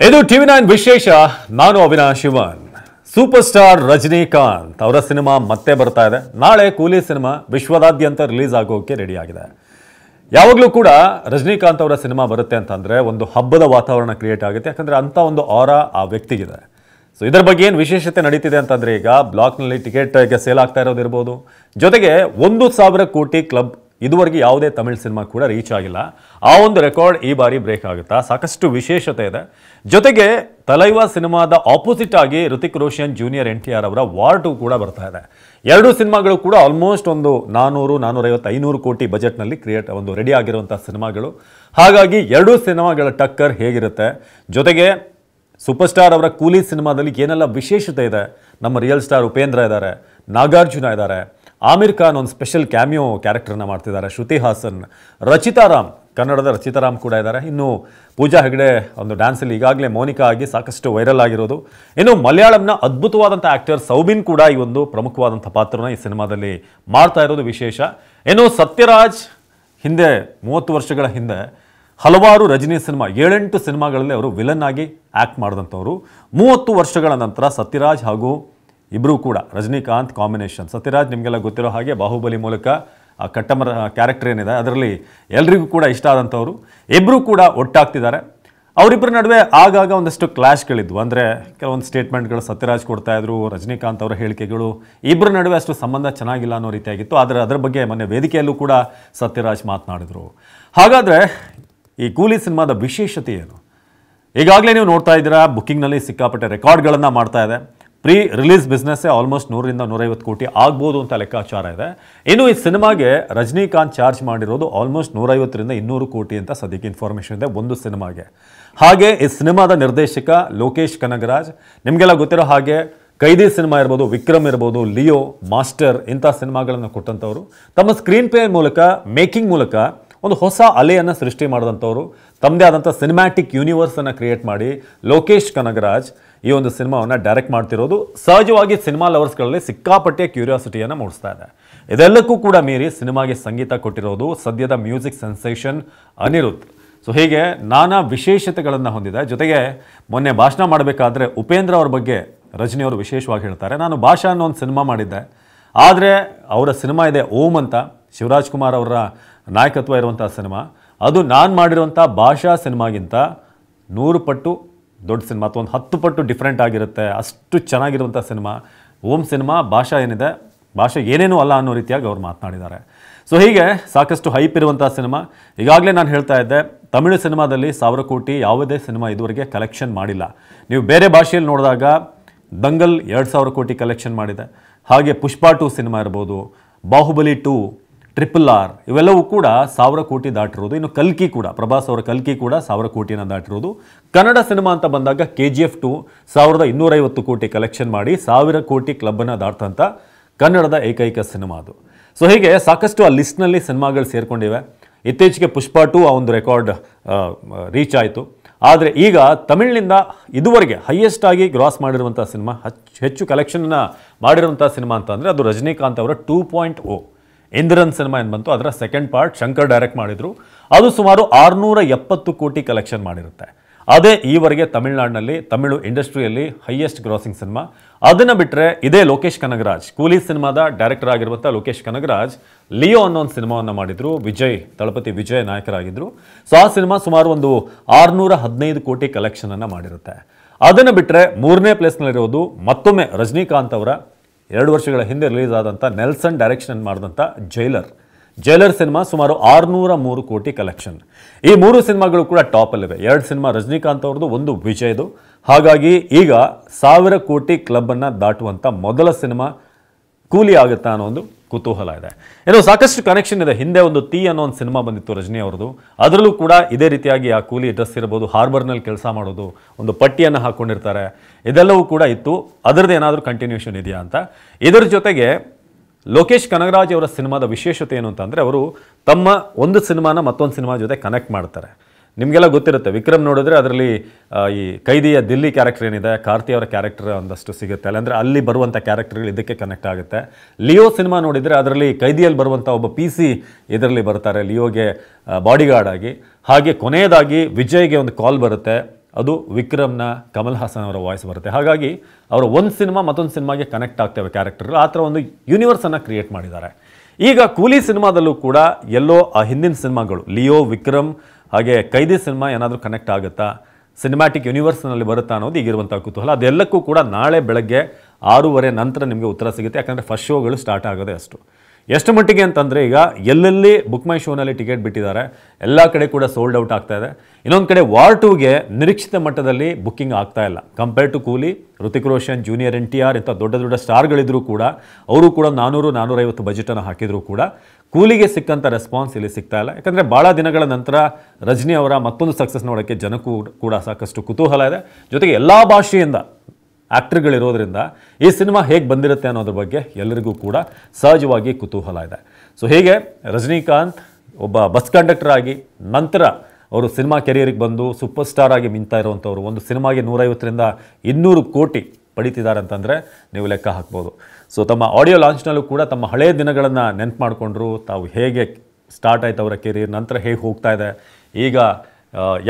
ಇದು ಟಿವಿ9 ವಿಶೇಷ. ನಾನು ಅವಿನಾಶ್ ಶಿವನ್. ಸೂಪರ್ ಸ್ಟಾರ್ ರಜನಿಕಾಂತ್ ಅವರ ಸಿನಿಮಾ ಮತ್ತೆ ಬರ್ತಾ ಇದೆ. ನಾಳೆ ಕೂಲಿ ಸಿನಿಮಾ ವಿಶ್ವದಾದ್ಯಂತ ರಿಲೀಸ್ ಆಗೋಕೆ ರೆಡಿ ಆಗಿದೆ. ಯಾವಾಗಲೂ ಕೂಡ ರಜನಿಕಾಂತ್ ಅವರ ಸಿನಿಮಾ ಬರುತ್ತೆ ಅಂತಂದ್ರೆ ಒಂದು ಹಬ್ಬದ ವಾತಾವರಣ ಕ್ರಿಯೇಟ್ ಆಗುತ್ತೆ. ಯಾಕಂದ್ರೆ ಅಂತ ಒಂದು ಆರಾ ಆ ವ್ಯಕ್ತಿಗಿದೆ. ಸೊ ಇದರ ಬಗ್ಗೆ ಏನು ವಿಶೇಷತೆ ನಡೀತಿದೆ ಅಂತಂದ್ರೆ ಈಗ ಬ್ಲಾಕ್ನಲ್ಲಿ ಟಿಕೆಟ್ ಸೇಲ್ ಆಗ್ತಾ ಇರೋದಿರ್ಬೋದು, ಜೊತೆಗೆ 1,000 ಕೋಟಿ ಕ್ಲಬ್ ಇದುವರೆಗೆ ಯಾವುದೇ ತಮಿಳ್ ಸಿನಿಮಾ ಕೂಡ ರೀಚ್ ಆಗಿಲ್ಲ. ಆ ಒಂದು ರೆಕಾರ್ಡ್ ಈ ಬಾರಿ ಬ್ರೇಕ್ ಆಗುತ್ತಾ, ಸಾಕಷ್ಟು ವಿಶೇಷತೆ ಇದೆ. ಜೊತೆಗೆ ತಲೈವಾ ಸಿನಿಮಾದ ಆಪೋಸಿಟ್ ಆಗಿ ಋತಿಕ್ ರೋಷನ್ ಜೂನಿಯರ್ NTR ಅವರ ವಾರ್ 2 ಕೂಡ ಬರ್ತಾ ಇದೆ. ಎರಡು ಸಿನಿಮಾಗಳು ಕೂಡ ಆಲ್ಮೋಸ್ಟ್ ಒಂದು 400, 450, 500 ಕೋಟಿ ಬಜೆಟ್ನಲ್ಲಿ ಒಂದು ರೆಡಿ ಆಗಿರುವಂಥ ಸಿನಿಮಾಗಳು. ಹಾಗಾಗಿ ಎರಡೂ ಸಿನಿಮಾಗಳ ಟಕ್ಕರ್ ಹೇಗಿರುತ್ತೆ, ಜೊತೆಗೆ ಸೂಪರ್ ಸ್ಟಾರ್ ಅವರ ಕೂಲಿ ಸಿನಿಮಾದಲ್ಲಿ ಏನೆಲ್ಲ ವಿಶೇಷತೆ ಇದೆ. ನಮ್ಮ ರಿಯಲ್ ಸ್ಟಾರ್ ಉಪೇಂದ್ರ ಇದ್ದಾರೆ, ನಾಗಾರ್ಜುನ ಇದ್ದಾರೆ, ಆಮಿರ್ ಖಾನ್ ಒಂದು ಸ್ಪೆಷಲ್ ಕ್ಯಾಮಿಯೋ ಕ್ಯಾರೆಕ್ಟರ್ನ ಮಾಡ್ತಿದ್ದಾರೆ, ಶ್ರುತಿ ಹಾಸನ್, ರಚಿತಾರಾಮ್, ಕನ್ನಡದ ರಚಿತಾರಾಮ್ ಕೂಡ ಇದ್ದಾರೆ. ಇನ್ನು ಪೂಜಾ ಹೆಗ್ಡೆ ಒಂದು ಡ್ಯಾನ್ಸಲ್ಲಿ ಈಗಾಗಲೇ ಮೋನಿಕಾ ಆಗಿ ಸಾಕಷ್ಟು ವೈರಲ್ ಆಗಿರೋದು. ಇನ್ನು ಮಲಯಾಳಂನ ಅದ್ಭುತವಾದಂಥ ಆಕ್ಟರ್ ಸೌಬಿನ್ ಕೂಡ ಈ ಒಂದು ಪ್ರಮುಖವಾದಂಥ ಪಾತ್ರನ ಈ ಸಿನಿಮಾದಲ್ಲಿ ಮಾಡ್ತಾ ಇರೋದು ವಿಶೇಷ. ಇನ್ನು ಸತ್ಯರಾಜ್ ಹಿಂದೆ 30 ವರ್ಷಗಳ ಹಿಂದೆ ಹಲವಾರು ರಜನಿ ಸಿನಿಮಾ 7-8 ಸಿನಿಮಾಗಳಲ್ಲಿ ಅವರು ವಿಲನ್ ಆಗಿ ಆ್ಯಕ್ಟ್ ಮಾಡಿದಂಥವ್ರು. 30 ವರ್ಷಗಳ ನಂತರ ಸತ್ಯರಾಜ್ ಹಾಗೂ ಇಬ್ಬರೂ ಕೂಡ ರಜನಿಕಾಂತ್ ಕಾಂಬಿನೇಷನ್. ಸತ್ಯರಾಜ್ ನಿಮಗೆಲ್ಲ ಗೊತ್ತಿರೋ ಹಾಗೆ ಬಾಹುಬಲಿ ಮೂಲಕ ಆ ಕಟ್ಟಮರ ಕ್ಯಾರೆಕ್ಟರ್ ಏನಿದೆ ಅದರಲ್ಲಿ ಎಲ್ರಿಗೂ ಕೂಡ ಇಷ್ಟ ಆದಂಥವ್ರು. ಇಬ್ಬರೂ ಕೂಡ ಒಟ್ಟಾಗ್ತಿದ್ದಾರೆ. ಅವರಿಬ್ಬರ ನಡುವೆ ಆಗಾಗ ಒಂದಷ್ಟು ಕ್ಲಾಶ್ಗಳಿದ್ವು. ಅಂದರೆ ಕೆಲವೊಂದು ಸ್ಟೇಟ್ಮೆಂಟ್ಗಳು ಸತ್ಯರಾಜ್ ಕೊಡ್ತಾಯಿದ್ರು, ರಜನಿಕಾಂತ್ ಅವರ ಹೇಳಿಕೆಗಳು ಇಬ್ಬರ ನಡುವೆ ಅಷ್ಟು ಸಂಬಂಧ ಚೆನ್ನಾಗಿಲ್ಲ ಅನ್ನೋ ರೀತಿಯಾಗಿತ್ತು. ಆದರೆ ಅದರ ಬಗ್ಗೆ ಮೊನ್ನೆ ವೇದಿಕೆಯಲ್ಲೂ ಕೂಡ ಸತ್ಯರಾಜ್ ಮಾತನಾಡಿದರು. ಹಾಗಾದರೆ ಈ ಕೂಲಿ ಸಿನಿಮಾದ ವಿಶೇಷತೆ ಏನು? ಈಗಾಗಲೇ ನೀವು ನೋಡ್ತಾ ಇದ್ದೀರಾ, ಬುಕ್ಕಿಂಗ್ನಲ್ಲಿ ಸಿಕ್ಕಾಪಟ್ಟೆ ರೆಕಾರ್ಡ್ಗಳನ್ನು ಮಾಡ್ತಾ ಇದೆ. ಪ್ರೀ ರಿಲೀಸ್ ಬಿಸ್ನೆಸ್ಸೇ ಆಲ್ಮೋಸ್ಟ್ 100ರಿಂದ 150 ಕೋಟಿ ಆಗ್ಬೋದು ಅಂತ ಲೆಕ್ಕಾಚಾರ ಇದೆ. ಇನ್ನು ಈ ಸಿನಿಮಾಗೆ ರಜನಿಕಾಂತ್ ಚಾರ್ಜ್ ಮಾಡಿರೋದು ಆಲ್ಮೋಸ್ಟ್ 150ರಿಂದ 200 ಕೋಟಿ ಅಂತ ಸದ್ಯಕ್ಕೆ ಇನ್ಫಾರ್ಮೇಷನ್ ಇದೆ ಒಂದು ಸಿನಿಮಾಗೆ. ಹಾಗೆ ಈ ಸಿನಿಮಾದ ನಿರ್ದೇಶಕ ಲೋಕೇಶ್ ಕನಗರಾಜ್, ನಿಮಗೆಲ್ಲ ಗೊತ್ತಿರೋ ಹಾಗೆ ಕೈದಿ ಸಿನಿಮಾ ಇರ್ಬೋದು, ವಿಕ್ರಮ್ ಇರ್ಬೋದು, ಲಿಯೋ, ಮಾಸ್ಟರ್ ಇಂಥ ಸಿನಿಮಾಗಳನ್ನು ಕೊಟ್ಟಂಥವ್ರು. ತಮ್ಮ ಸ್ಕ್ರೀನ್ ಪ್ಲೇ ಮೂಲಕ, ಮೇಕಿಂಗ್ ಮೂಲಕ ಒಂದು ಹೊಸ ಅಲೆಯನ್ನು ಸೃಷ್ಟಿ ಮಾಡಿದಂಥವ್ರು. ತಮ್ಮದೇ ಆದಂಥ ಸಿನಿಮ್ಯಾಟಿಕ್ ಯೂನಿವರ್ಸನ್ನು ಕ್ರಿಯೇಟ್ ಮಾಡಿ ಲೋಕೇಶ್ ಕನಗರಾಜ್ ಈ ಒಂದು ಸಿನಿಮಾವನ್ನು ಡೈರೆಕ್ಟ್ ಮಾಡ್ತಿರೋದು ಸಹಜವಾಗಿ ಸಿನಿಮಾ ಲವರ್ಸ್ಗಳಲ್ಲಿ ಸಿಕ್ಕಾಪಟ್ಟೆ ಕ್ಯೂರಿಯಾಸಿಟಿಯನ್ನು ಮೂಡಿಸ್ತಾ ಇದೆ. ಇದೆಲ್ಲಕ್ಕೂ ಕೂಡ ಮೀರಿ ಸಿನಿಮಾಗೆ ಸಂಗೀತ ಕೊಟ್ಟಿರೋದು ಸದ್ಯದ ಮ್ಯೂಸಿಕ್ ಸೆನ್ಸೇಷನ್ ಅನಿರುದ್ಧ್. ಸೊ ಹೀಗೆ ನಾನಾ ವಿಶೇಷತೆಗಳನ್ನು ಹೊಂದಿದೆ. ಜೊತೆಗೆ ಮೊನ್ನೆ ಭಾಷಣ ಮಾಡಬೇಕಾದ್ರೆ ಉಪೇಂದ್ರ ಅವ್ರ ಬಗ್ಗೆ ರಜನಿ ಅವರು ವಿಶೇಷವಾಗಿ ಹೇಳ್ತಾರೆ, ನಾನು ಭಾಷಾ ಅನ್ನೋ ಒಂದು ಸಿನಿಮಾ ಮಾಡಿದ್ದೆ, ಆದರೆ ಅವರ ಸಿನಿಮಾ ಇದೆ ಓಂ ಅಂತ, ಶಿವರಾಜ್ ಕುಮಾರ್ ಅವರ ನಾಯಕತ್ವ ಇರುವಂಥ ಸಿನಿಮಾ. ಅದು ನಾನು ಮಾಡಿರುವಂಥ ಭಾಷಾ ಸಿನಿಮಾಗಿಂತ 100 ಪಟ್ಟು ದೊಡ್ಡ ಸಿನಿಮಾ ಅಥವಾ ಒಂದು 10 ಪಟ್ಟು ಡಿಫ್ರೆಂಟ್ ಆಗಿರುತ್ತೆ. ಅಷ್ಟು ಚೆನ್ನಾಗಿರುವಂಥ ಸಿನಿಮಾ ಓಂ ಸಿನಿಮಾ. ಭಾಷಾ ಏನಿದೆ, ಭಾಷೆ ಏನೇನೂ ಅಲ್ಲ ಅನ್ನೋ ರೀತಿಯಾಗಿ ಅವ್ರು ಮಾತನಾಡಿದ್ದಾರೆ. ಸೊ ಹೀಗೆ ಸಾಕಷ್ಟು ಹೈಪ್ ಇರುವಂಥ ಸಿನಿಮಾ. ಈಗಾಗಲೇ ನಾನು ಹೇಳ್ತಾ ಇದ್ದೆ, ತಮಿಳು ಸಿನಿಮಾದಲ್ಲಿ 1000 ಕೋಟಿ ಯಾವುದೇ ಸಿನಿಮಾ ಇದುವರೆಗೆ ಕಲೆಕ್ಷನ್ ಮಾಡಿಲ್ಲ. ನೀವು ಬೇರೆ ಭಾಷೆಯಲ್ಲಿ ನೋಡಿದಾಗ ದಂಗಲ್ 2000 ಕೋಟಿ ಕಲೆಕ್ಷನ್ ಮಾಡಿದೆ. ಹಾಗೆ ಪುಷ್ಪ 2 ಸಿನಿಮಾ ಇರ್ಬೋದು, ಬಾಹುಬಲಿ 2, RRR ಇವೆಲ್ಲವೂ ಕೂಡ 1000 ಕೋಟಿ ದಾಟಿರೋದು. ಇನ್ನು ಕಲ್ಕಿ ಕೂಡ, ಪ್ರಭಾಸ್ ಅವರ ಕಲ್ಕಿ ಕೂಡ 1000 ಕೋಟಿನ ದಾಟಿರೋದು. ಕನ್ನಡ ಸಿನಿಮಾ ಅಂತ ಬಂದಾಗ KGF 2 1250 ಕೋಟಿ ಕಲೆಕ್ಷನ್ ಮಾಡಿ 1000 ಕೋಟಿ ಕ್ಲಬ್ಬನ್ನು ದಾಟ್ತಂಥ ಕನ್ನಡದ ಏಕೈಕ ಸಿನಿಮಾ ಅದು. ಸೊ ಹೀಗೆ ಸಾಕಷ್ಟು ಆ ಲಿಸ್ಟ್ನಲ್ಲಿ ಸಿನಿಮಾಗಳು ಸೇರಿಕೊಂಡಿವೆ. ಇತ್ತೀಚೆಗೆ ಪುಷ್ಪ 2 ಆ ಒಂದು ರೆಕಾರ್ಡ್ ರೀಚ್ ಆಯಿತು. ಆದರೆ ಈಗ ತಮಿಳಿನಿಂದ ಇದುವರೆಗೆ ಹೈಯೆಸ್ಟ್ ಆಗಿ ಗ್ರಾಸ್ ಮಾಡಿರುವಂಥ ಸಿನಿಮಾ, ಹೆಚ್ಚು ಕಲೆಕ್ಷನ್ನ ಮಾಡಿರುವಂಥ ಸಿನಿಮಾ ಅಂತಂದರೆ ಅದು ರಜನಿಕಾಂತ್ ಅವರ 2.0 ಇಂದ್ರನ್ ಸಿನಿಮಾ ಏನು ಬಂತು, ಅದರ ಸೆಕೆಂಡ್ ಪಾರ್ಟ್ ಶಂಕರ್ ಡೈರೆಕ್ಟ್ ಮಾಡಿದರು. ಅದು ಸುಮಾರು 670 ಕೋಟಿ ಕಲೆಕ್ಷನ್ ಮಾಡಿರುತ್ತೆ. ಅದೇ ಈವರೆಗೆ ತಮಿಳುನಾಡಿನಲ್ಲಿ ತಮಿಳು ಇಂಡಸ್ಟ್ರಿಯಲ್ಲಿ ಹೈಯೆಸ್ಟ್ ಗ್ರಾಸಿಂಗ್ ಸಿನಿಮಾ. ಅದನ್ನು ಬಿಟ್ಟರೆ ಇದೇ ಲೋಕೇಶ್ ಕನಗರಾಜ್, ಕೂಲಿ ಸಿನಿಮಾದ ಡೈರೆಕ್ಟರ್ ಆಗಿರುವಂಥ ಲೋಕೇಶ್ ಕನಗರಾಜ್ ಲಿಯೋ ಅನ್ನೋ ಒಂದು ಸಿನಿಮಾವನ್ನು ಮಾಡಿದರು. ತಳಪತಿ ವಿಜಯ್ ನಾಯಕರಾಗಿದ್ದರು. ಸೊ ಆ ಸಿನಿಮಾ ಸುಮಾರು ಒಂದು 615 ಕೋಟಿ ಕಲೆಕ್ಷನನ್ನು ಮಾಡಿರುತ್ತೆ. ಅದನ್ನು ಬಿಟ್ಟರೆ 3ನೇ ಪ್ಲೇಸ್ನಲ್ಲಿರೋದು ಮತ್ತೊಮ್ಮೆ ರಜನಿಕಾಂತ್ ಅವರ 2 ವರ್ಷಗಳ ಹಿಂದೆ ರಿಲೀಸ್ ಆದಂಥ ನೆಲ್ಸನ್ ಡೈರೆಕ್ಷನ್ ಮಾಡಿದಂಥ ಜೈಲರ್ ಸಿನಿಮಾ ಸುಮಾರು 603 ಕೋಟಿ ಕಲೆಕ್ಷನ್. ಈ 3 ಸಿನಿಮಾಗಳು ಕೂಡ ಟಾಪಲ್ಲಿವೆ. 2 ಸಿನಿಮಾ ರಜನಿಕಾಂತ್ ಅವ್ರದ್ದು, 1 ವಿಜಯ್ದು. ಹಾಗಾಗಿ ಈಗ 1000 ಕೋಟಿ ಕ್ಲಬ್ಬನ್ನು ದಾಟುವಂಥ ಮೊದಲ ಸಿನಿಮಾ ಕೂಲಿ ಆಗುತ್ತಾ ಅನ್ನೋ ಒಂದು ಕುತೂಹಲ ಇದೆ. ಏನೋ ಸಾಕಷ್ಟು ಕನೆಕ್ಷನ್ ಇದೆ. ಹಿಂದೆ ಒಂದು ತೀ ಅನ್ನೋ ಒಂದು ಸಿನಿಮಾ ಬಂದಿತ್ತು ರಜನಿ ಅವ್ರದ್ದು, ಅದರಲ್ಲೂ ಕೂಡ ಇದೇ ರೀತಿಯಾಗಿ ಆ ಕೂಲಿ ಡ್ರೆಸ್ ಇರ್ಬೋದು, ಹಾರ್ಬರ್ನಲ್ಲಿ ಕೆಲಸ ಮಾಡೋದು, ಒಂದು ಪಟ್ಟಿಯನ್ನು ಹಾಕ್ಕೊಂಡಿರ್ತಾರೆ, ಇದೆಲ್ಲವೂ ಕೂಡ ಇತ್ತು. ಅದರದ್ದು ಏನಾದರೂ ಕಂಟಿನ್ಯೂಷನ್ ಇದೆಯಾ ಅಂತ. ಇದರ ಜೊತೆಗೆ ಲೋಕೇಶ್ ಕನಗರಾಜ್ ಅವರ ಸಿನಿಮಾದ ವಿಶೇಷತೆ ಏನು ಅಂತಂದರೆ, ಅವರು ತಮ್ಮ ಒಂದು ಸಿನಿಮಾನ ಮತ್ತೊಂದು ಸಿನಿಮಾ ಜೊತೆ ಕನೆಕ್ಟ್ ಮಾಡ್ತಾರೆ. ನಿಮಗೆಲ್ಲ ಗೊತ್ತಿರುತ್ತೆ, ವಿಕ್ರಮ್ ನೋಡಿದ್ರೆ ಅದರಲ್ಲಿ ಈ ಕೈದಿಯ ದಿಲ್ಲಿ ಕ್ಯಾರೆಕ್ಟರ್ ಏನಿದೆ, ಕಾರ್ತಿ ಅವರ ಕ್ಯಾರೆಕ್ಟರ್ ಒಂದಷ್ಟು ಸಿಗುತ್ತೆ, ಅಂದರೆ ಅಲ್ಲಿ ಬರುವಂಥ ಕ್ಯಾರೆಕ್ಟರ್ಗಳು ಇದಕ್ಕೆ ಕನೆಕ್ಟ್ ಆಗುತ್ತೆ. ಲಿಯೋ ಸಿನಿಮಾ ನೋಡಿದರೆ ಅದರಲ್ಲಿ ಕೈದಿಯಲ್ಲಿ ಬರುವಂಥ ಒಬ್ಬ PC ಇದರಲ್ಲಿ ಬರ್ತಾರೆ ಲಿಯೋಗೆ ಬಾಡಿಗಾರ್ಡ್ ಆಗಿ. ಹಾಗೆ ಕೊನೆಯದಾಗಿ ವಿಜಯ್ಗೆ ಒಂದು ಕಾಲ್ ಬರುತ್ತೆ, ಅದು ವಿಕ್ರಮ್ನ ಕಮಲ್ ಹಾಸನ್ ಅವರ ವಾಯ್ಸ್ ಬರುತ್ತೆ. ಹಾಗಾಗಿ ಅವರ ಒಂದು ಸಿನಿಮಾ ಮತ್ತೊಂದು ಸಿನಿಮಾಗೆ ಕನೆಕ್ಟ್ ಆಗ್ತವೆ ಕ್ಯಾರೆಕ್ಟರ್ಗಳು. ಆ ಥರ ಒಂದು ಯೂನಿವರ್ಸನ್ನು ಕ್ರಿಯೇಟ್ ಮಾಡಿದ್ದಾರೆ. ಈಗ ಕೂಲಿ ಸಿನಿಮಾದಲ್ಲೂ ಕೂಡ ಎಲ್ಲೋ ಆ ಹಿಂದಿನ ಸಿನಿಮಾಗಳು ಲಿಯೋ, ವಿಕ್ರಮ್ ಹಾಗೆ ಕೈದಿ ಸಿನಿಮಾ ಏನಾದರೂ ಕನೆಕ್ಟ್ ಆಗುತ್ತಾ, ಸಿನಿಮ್ಯಾಟಿಕ್ ಯೂನಿವರ್ಸ್ನಲ್ಲಿ ಬರುತ್ತಾ ಅನ್ನೋದು ಈಗಿರುವಂಥ ಕುತೂಹಲ. ಅದೆಲ್ಲಕ್ಕೂ ಕೂಡ ನಾಳೆ ಬೆಳಗ್ಗೆ 6:30 ನಂತರ ನಿಮಗೆ ಉತ್ತರ ಸಿಗುತ್ತೆ. ಯಾಕಂದರೆ ಫಸ್ಟ್ ಶೋಗಳು ಸ್ಟಾರ್ಟ್ ಆಗೋದೇ ಅಷ್ಟು. ಎಷ್ಟು ಮಟ್ಟಿಗೆ ಅಂತಂದರೆ ಈಗ ಎಲ್ಲೆಲ್ಲಿ ಬುಕ್ ಮೈ ಶೋನಲ್ಲಿ ಟಿಕೆಟ್ ಬಿಟ್ಟಿದ್ದಾರೆ ಎಲ್ಲ ಕಡೆ ಕೂಡ ಸೋಲ್ಡ್ ಔಟ್ ಆಗ್ತಾ ಇದೆ. ಇನ್ನೊಂದು ಕಡೆ ವಾರ್ 2ಗೆ ನಿರೀಕ್ಷಿತ ಮಟ್ಟದಲ್ಲಿ ಬುಕ್ಕಿಂಗ್ ಆಗ್ತಾ ಇಲ್ಲ. ಕಂಪೇರ್ ಟು ಕೂಲಿ, ಋತಿಕ್ ರೋಷನ್, ಜೂನಿಯರ್ NTR ಇಂಥ ದೊಡ್ಡ ದೊಡ್ಡ ಸ್ಟಾರ್ಗಳಿದ್ರೂ ಕೂಡ ಅವರು ಕೂಡ 400-450 ಬಜೆಟನ್ನು ಹಾಕಿದರೂ ಕೂಡ ಕೂಲಿಗೆ ಸಿಕ್ಕಂಥ ರೆಸ್ಪಾನ್ಸ್ ಇಲ್ಲಿ ಸಿಗ್ತಾ ಇಲ್ಲ. ಯಾಕಂದರೆ ಭಾಳ ದಿನಗಳ ನಂತರ ರಜನಿ ಅವರ ಮತ್ತೊಂದು ಸಕ್ಸಸ್ ನೋಡೋಕ್ಕೆ ಜನಕ್ಕೂ ಕೂಡ ಸಾಕಷ್ಟು ಕುತೂಹಲ ಇದೆ. ಜೊತೆಗೆ ಎಲ್ಲ ಭಾಷೆಯಿಂದ ಆ್ಯಕ್ಟರ್ಗಳಿರೋದ್ರಿಂದ ಈ ಸಿನಿಮಾ ಹೇಗೆ ಬಂದಿರುತ್ತೆ ಅನ್ನೋದ್ರ ಬಗ್ಗೆ ಎಲ್ಲರಿಗೂ ಕೂಡ ಸಹಜವಾಗಿ ಕುತೂಹಲ ಇದೆ. ಸೊ ಹೀಗೆ ರಜನಿಕಾಂತ್ ಒಬ್ಬ ಬಸ್ ಕಂಡಕ್ಟರ್ ಆಗಿ ನಂತರ ಅವರು ಸಿನಿಮಾ ಕೆರಿಯರಿಗೆ ಬಂದು ಸೂಪರ್ ಸ್ಟಾರ್ ಆಗಿ ಮಿಂತಾ ಇರುವಂಥವ್ರು ಒಂದು ಸಿನಿಮಾಗೆ 150-200 ಕೋಟಿ ಪಡಿತಿದ್ದಾರೆ ಅಂತಂದರೆ ನೀವು ಲೆಕ್ಕ ಹಾಕ್ಬೋದು. ಸೊ ತಮ್ಮ ಆಡಿಯೋ ಲಾಂಚ್ನಲ್ಲೂ ಕೂಡ ತಮ್ಮ ಹಳೆಯ ದಿನಗಳನ್ನು ನೆನಪು ಮಾಡಿಕೊಂಡ್ರು. ತಾವು ಹೇಗೆ ಸ್ಟಾರ್ಟ್ ಆಯ್ತು ಅವರ ಕೆರಿಯರ್, ನಂತರ ಹೇಗೆ ಹೋಗ್ತಾ ಇದೆ, ಈಗ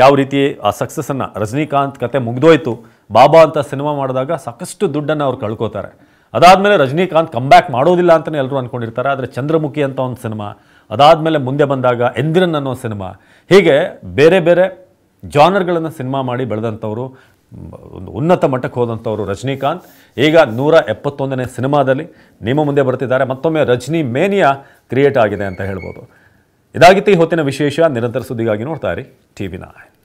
ಯಾವ ರೀತಿ ಆ ಸಕ್ಸಸ್ಸನ್ನು, ರಜನಿಕಾಂತ್ ಕತೆ ಮುಗಿದೋಯ್ತು, ಬಾಬಾ ಅಂತ ಸಿನಿಮಾ ಮಾಡಿದಾಗ ಸಾಕಷ್ಟು ದುಡ್ಡನ್ನು ಅವ್ರು ಕಳ್ಕೋತಾರೆ. ಅದಾದಮೇಲೆ ರಜನಿಕಾಂತ್ ಕಂಬ್ಯಾಕ್ ಮಾಡೋದಿಲ್ಲ ಅಂತಲೇ ಎಲ್ಲರೂ ಅಂದ್ಕೊಂಡಿರ್ತಾರೆ. ಆದರೆ ಚಂದ್ರಮುಖಿ ಅಂತ ಒಂದು ಸಿನಿಮಾ, ಅದಾದಮೇಲೆ ಮುಂದೆ ಬಂದಾಗ ಎಂದಿರನ್ ಅನ್ನೋ ಸಿನಿಮಾ, ಹೀಗೆ ಬೇರೆ ಬೇರೆ ಜಾನರ್ಗಳನ್ನು ಸಿನಿಮಾ ಮಾಡಿ ಬೆಳೆದಂಥವ್ರು, ಒಂದು ಉನ್ನತ ಮಟ್ಟಕ್ಕೆ ಹೋದಂಥವ್ರು ರಜನಿಕಾಂತ್. ಈಗ 171ನೇ ಸಿನಿಮಾದಲ್ಲಿ ನಿಮ್ಮ ಮುಂದೆ ಬರ್ತಿದ್ದಾರೆ. ಮತ್ತೊಮ್ಮೆ ರಜನಿ ಮೇನಿಯಾ ಕ್ರಿಯೇಟ್ ಆಗಿದೆ ಅಂತ ಹೇಳ್ಬೋದು. ಇದಾಗಿತ್ತು ಈ ಹೊತ್ತಿನ ವಿಶೇಷ. ನಿರಂತರ ಸುದ್ದಿಗಾಗಿ ನೋಡ್ತಾ ಇರಿ TV9.